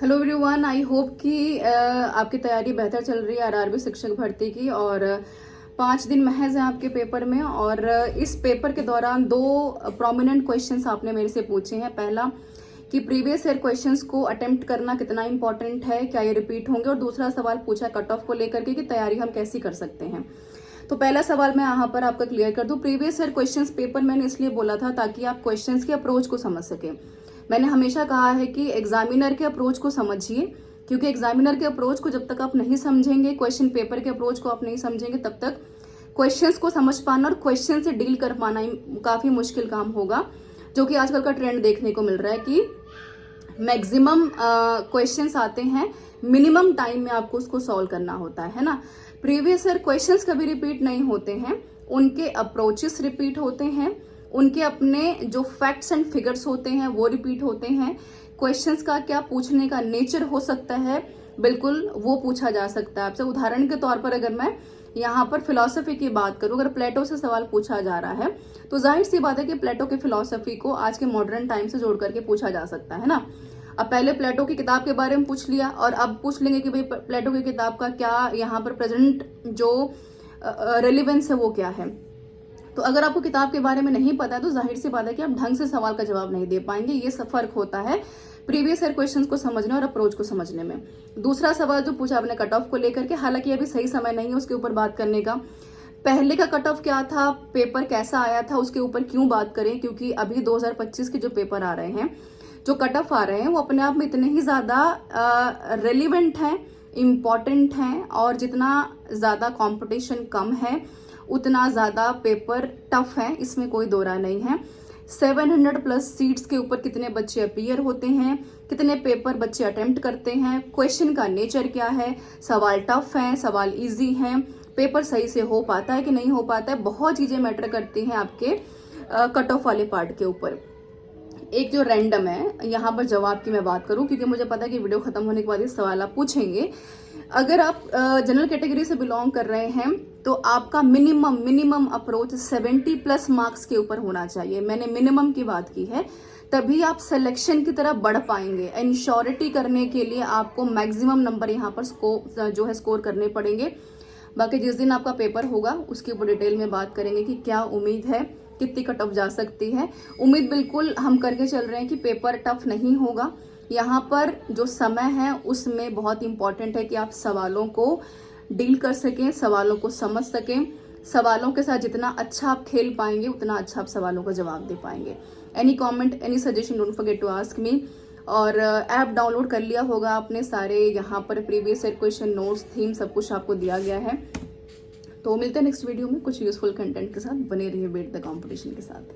Hello everyone, I hope कि आपकी तैयारी बेहतर चल रही है आरआरबी शिक्षक भर्ती की। और 5 दिन महज हैं आपके पेपर में। और इस पेपर के दौरान 2 प्रोमिनेंट क्वेश्चंस आपने मेरे से पूछे हैं। पहला कि प्रीवियस ईयर क्वेश्चंस को अटेम्प्ट करना कितना इंपॉर्टेंट है, क्या ये रिपीट होंगे। और दूसरा सवाल पूछा कट ऑफ को लेकर के कि तैयारी हम कैसी कर सकते हैं। तो पहला सवाल मैं यहाँ पर आपका क्लियर कर दूं। प्रीवियस ईयर क्वेश्चंस पेपर मैंने इसलिए बोला था ताकि आप क्वेश्चंस के अप्रोच को समझ सके। मैंने हमेशा कहा है कि एग्जामिनर के अप्रोच को समझिए, क्योंकि एग्जामिनर के अप्रोच को जब तक आप नहीं समझेंगे, क्वेश्चन पेपर के अप्रोच को आप नहीं समझेंगे, तब तक क्वेश्चंस को समझ पाना और क्वेश्चन से डील कर पाना काफी मुश्किल काम होगा। जो कि आजकल का ट्रेंड देखने को मिल रहा है कि मैक्सिमम क्वेश्चंस आते हैं, मिनिमम टाइम में आपको उसको सॉल्व करना होता है ना। प्रीवियस ईयर क्वेश्चंस कभी रिपीट नहीं होते हैं, उनके अप्रोचेस रिपीट होते हैं, उनके अपने जो फैक्ट्स एंड फिगर्स होते हैं वो रिपीट होते हैं। क्वेश्चंस का क्या पूछने का नेचर हो सकता है, बिल्कुल वो पूछा जा सकता है आपसे। उदाहरण के तौर पर अगर मैं यहाँ पर फिलॉसफी की बात करूं, अगर प्लेटो से सवाल पूछा जा रहा है तो जाहिर सी बात है कि प्लेटो की फिलॉसफी को आज के मॉडर्न टाइम से जोड़ करके पूछा जा सकता है ना। अब पहले प्लेटो की किताब के बारे में पूछ लिया और अब पूछ लेंगे कि भाई प्लेटो की किताब का क्या यहाँ पर प्रेजेंट जो रेलिवेंस है वो क्या है। तो अगर आपको किताब के बारे में नहीं पता है तो जाहिर सी बात है कि आप ढंग से सवाल का जवाब नहीं दे पाएंगे। ये सब फर्क होता है प्रीवियस ईयर क्वेश्चंस को समझने और अप्रोच को समझने में। दूसरा सवाल जो पूछा आपने कट ऑफ को लेकर के, हालांकि अभी सही समय नहीं है उसके ऊपर बात करने का। पहले का कट ऑफ क्या था, पेपर कैसा आया था, उसके ऊपर क्यों बात करें, क्योंकि अभी 2025 के जो पेपर आ रहे हैं, जो कट ऑफ आ रहे हैं, वो अपने आप में इतने ही ज्यादा रेलिवेंट हैं, इम्पॉर्टेंट हैं। और जितना ज्यादा कंपटीशन कम है उतना ज्यादा पेपर टफ है, इसमें कोई दो राय नहीं है। 700 प्लस सीट्स के ऊपर कितने बच्चे अपीयर होते हैं, कितने पेपर बच्चे अटेम्प्ट करते हैं, क्वेश्चन का नेचर क्या है, सवाल टफ है, सवाल इजी है, पेपर सही से हो पाता है कि नहीं हो पाता है, बहुत चीजें मैटर करती हैं आपके कट ऑफ वाले पार्ट के ऊपर। एक जो रैंडम है, यहाँ पर जवाब की मैं बात करूं क्योंकि मुझे पता है कि वीडियो खत्म होने के बाद ये सवाल आप पूछेंगे। अगर आप जनरल कैटेगरी से बिलोंग कर रहे हैं तो आपका मिनिमम अप्रोच 70 प्लस मार्क्स के ऊपर होना चाहिए। मैंने मिनिमम की बात की है, तभी आप सिलेक्शन की तरफ बढ़ पाएंगे। इंश्योरिटी करने के लिए आपको मैक्सिमम नंबर यहाँ पर जो है स्कोर करने पड़ेंगे। बाकी जिस दिन आपका पेपर होगा उसके ऊपर डिटेल में बात करेंगे कि क्या उम्मीद है, कितनी कट ऑफ जा सकती है। उम्मीद बिल्कुल हम करके चल रहे हैं कि पेपर टफ नहीं होगा। यहाँ पर जो समय है उसमें बहुत इंपॉर्टेंट है कि आप सवालों को डील कर सकें, सवालों को समझ सकें। सवालों के साथ जितना अच्छा आप खेल पाएंगे उतना अच्छा आप सवालों का जवाब दे पाएंगे। Any comment, any suggestion, don't forget to ask me. और ऐप डाउनलोड कर लिया होगा आपने सारे, यहाँ पर previous year question, notes, theme सब कुछ आपको दिया गया है। तो मिलते हैं नेक्स्ट वीडियो में कुछ यूजफुल कंटेंट के साथ। बने रहिए बेट द कॉम्पिटिशन के साथ।